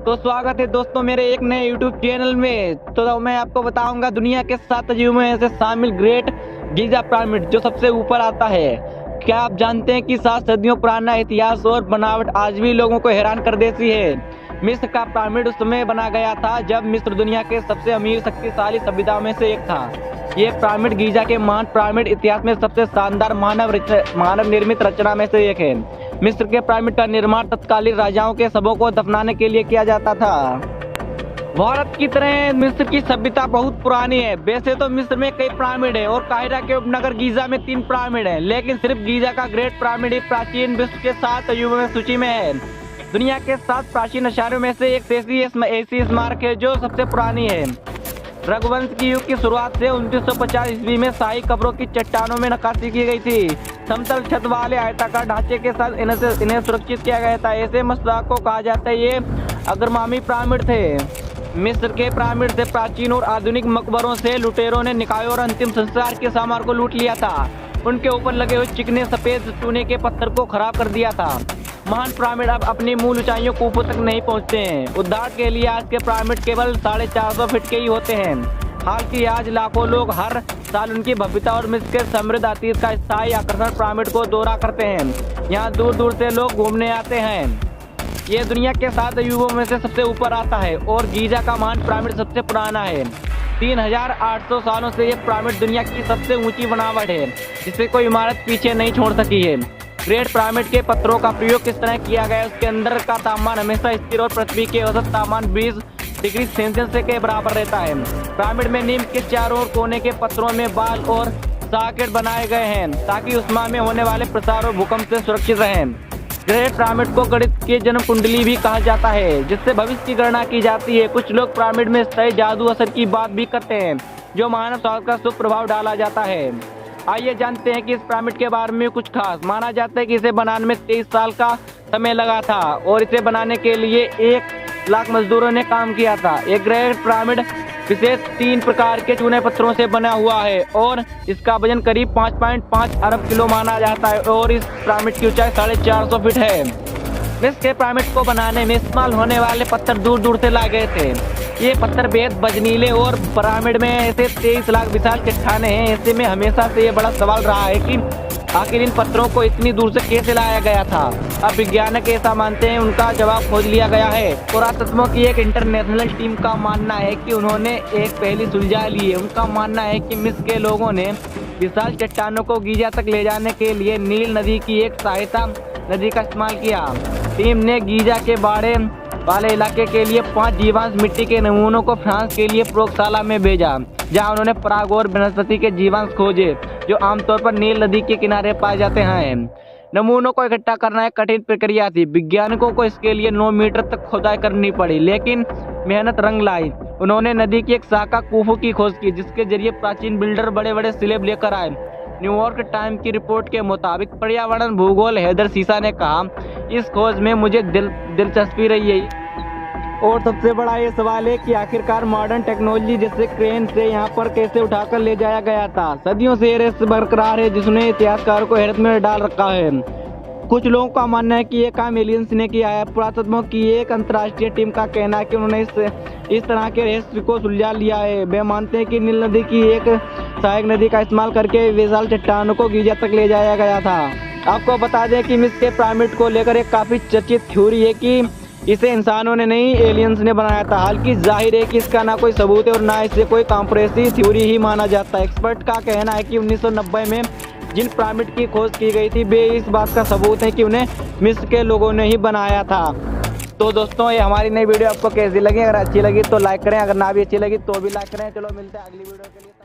तो स्वागत है दोस्तों मेरे एक नए YouTube चैनल में। तो मैं आपको बताऊंगा दुनिया के 7 अजूबों में से शामिल ग्रेट गीजा पिरामिड जो सबसे ऊपर आता है। क्या आप जानते हैं कि 7 सदियों पुराना इतिहास और बनावट आज भी लोगों को हैरान कर देती है। मिस्र का पिरामिड उस समय बना गया था जब मिस्र दुनिया के सबसे अमीर शक्तिशाली सभ्यताओं में से एक था। ये पिरामिड गीजा के महान पिरामिड इतिहास में सबसे शानदार मानव निर्मित रचना में से एक है। मिस्र के पिरामिड का निर्माण तत्कालीन राजाओं के शवों को दफनाने के लिए किया जाता था। भारत की तरह मिस्र की सभ्यता बहुत पुरानी है। वैसे तो मिस्र में कई पिरामिड है और काहिरा के उपनगर गीजा में 3 पिरामिड है, लेकिन सिर्फ गीजा का ग्रेट पिरामिड ही प्राचीन विश्व के 7 अजूबों में सूची में है। दुनिया के 7 प्राचीन आश्चर्यों में से एक ऐसी स्मारक है जो सबसे पुरानी है। रघुवंश की युग की शुरुआत से 1950 ईस्वी में शाही कब्रों की चट्टानों में नक्काशी की गई थी। समतल छत वाले आयताकार ढांचे के साथ इन्हें सुरक्षित किया गया था। ऐसे मस्तक को कहा जाता है ये अग्रगामी पिरामिड थे। मिस्र के पिरामिड से प्राचीन और आधुनिक मकबरों से लुटेरों ने निकायों और अंतिम संस्कार के सामान को लूट लिया था। उनके ऊपर लगे हुए चिकने सफेद चूने के पत्थर को खराब कर दिया था। महान पिरामिड अब अपनी मूल ऊंचाइयों कूफों तक नहीं पहुंचते हैं। उदाहरण के लिए आज के पिरामिड केवल 450 फीट के ही होते हैं। हालांकि आज लाखों लोग हर साल उनकी भव्यता और मिस्र के समृद्ध अतीत का स्थायी आकर्षण पिरामिड को दौरा करते हैं। यहाँ दूर दूर से लोग घूमने आते हैं। ये दुनिया के 7 अजूबों में से सबसे ऊपर आता है और गीजा का महान पिरामिड सबसे पुराना है। 3800 सालों से ये पिरामिड दुनिया की सबसे ऊंची बनावट है जिसे कोई इमारत पीछे नहीं छोड़ सकी है। ग्रेट पिरामिड के पत्थरों का प्रयोग किस तरह किया गया है, उसके अंदर का तापमान हमेशा स्थिर और पृथ्वी के औसत तापमान 20 डिग्री सेल्सियस के बराबर रहता है। पिरामिड में नीम के चारों ओर कोने के पत्थरों में बाल और सॉकेट बनाए गए हैं ताकि उष्मा में होने वाले प्रसार और भूकंप से सुरक्षित रहें। ग्रेट पिरामिड को गणित की जन्म कुंडली भी कहा जाता है जिससे भविष्य की गणना की जाती है। कुछ लोग पिरामिड में स्थायी जादू असर की बात भी करते हैं जो मानव स्वास्थ्य का शुभ प्रभाव डाला जाता है। आइए जानते हैं कि इस पिरामिड के बारे में कुछ खास। माना जाता है कि इसे बनाने में 23 साल का समय लगा था और इसे बनाने के लिए 1 लाख मजदूरों ने काम किया था। ये ग्रेट पिरामिड विशेष 3 प्रकार के चूने पत्थरों से बना हुआ है और इसका वजन करीब 5.5 अरब किलो माना जाता है और इस पिरामिड की ऊंचाई 450 फीट है। मिस्र के पिरामिड को बनाने में इस्तेमाल होने वाले पत्थर दूर दूर से लाए गए थे। ये पत्थर बेहद बजनीले और पिरामिड में ऐसे 23 लाख विशाल चट्टाने हैं। ऐसे में हमेशा से ये बड़ा सवाल रहा है कि आखिर इन पत्थरों को इतनी दूर से कैसे लाया गया था। अब वैज्ञानिक ऐसा मानते हैं, उनका जवाब खोज लिया गया है। पुरातत्वों की एक इंटरनेशनल टीम का मानना है कि उन्होंने एक पहेली सुलझा ली है। उनका मानना है कि मिस्र के लोगों ने विशाल चट्टानों को गीजा तक ले जाने के लिए नील नदी की एक सहायता नदी का इस्तेमाल किया। टीम ने गीजा के बाड़े वाले इलाके के लिए 5 जीवांश मिट्टी के नमूनों को फ्रांस के लिए प्रयोगशाला में भेजा, जहां उन्होंने पराग और वनस्पति के जीवांश खोजे जो आमतौर पर नील नदी के किनारे पाए जाते हैं। नमूनों को इकट्ठा करना एक कठिन प्रक्रिया थी। वैज्ञानिकों को इसके लिए 9 मीटर तक खुदाई करनी पड़ी, लेकिन मेहनत रंग लाई। उन्होंने नदी की एक शाखा कूफू की खोज की जिसके जरिए प्राचीन बिल्डर बड़े बड़े स्लेब लेकर आए। न्यूयॉर्क टाइम की रिपोर्ट के मुताबिक पर्यावरण भूगोल हैदर सीसा ने कहा, इस खोज में मुझे दिलचस्पी रही है। और सबसे बड़ा ये सवाल है कि आखिरकार मॉडर्न टेक्नोलॉजी जैसे क्रेन से यहाँ पर कैसे उठाकर ले जाया गया था। सदियों से ये रहस्य बरकरार है जिसने इतिहासकारों को हैरत में डाल रखा है। कुछ लोगों का मानना है कि ये काम एलियंस ने किया है। पुरातत्वों की एक अंतर्राष्ट्रीय टीम का कहना है कि उन्होंने इस तरह के रहस्य को सुलझा लिया है। वे मानते हैं कि नील नदी की एक सहायक नदी का इस्तेमाल करके विशाल चट्टानों को गीजा तक ले जाया गया था। आपको बता दें कि मिस्र के पिरामिड को लेकर एक काफी चर्चित थ्योरी है कि इसे इंसानों ने नहीं एलियंस ने बनाया था। हालांकि जाहिर है कि इसका ना कोई सबूत है और ना इसे कोई कॉन्स्पिरेसी थ्योरी ही माना जाता है। एक्सपर्ट का कहना है कि 1990 में जिन पिरामिड की खोज की गई थी वे इस बात का सबूत है कि उन्हें मिस्र के लोगों ने ही बनाया था। तो दोस्तों ये हमारी नई वीडियो आपको कैसी लगी? अगर अच्छी लगी तो लाइक करें, अगर ना भी अच्छी लगी तो भी लाइक करें। चलो मिलते हैं अगली वीडियो के लिए।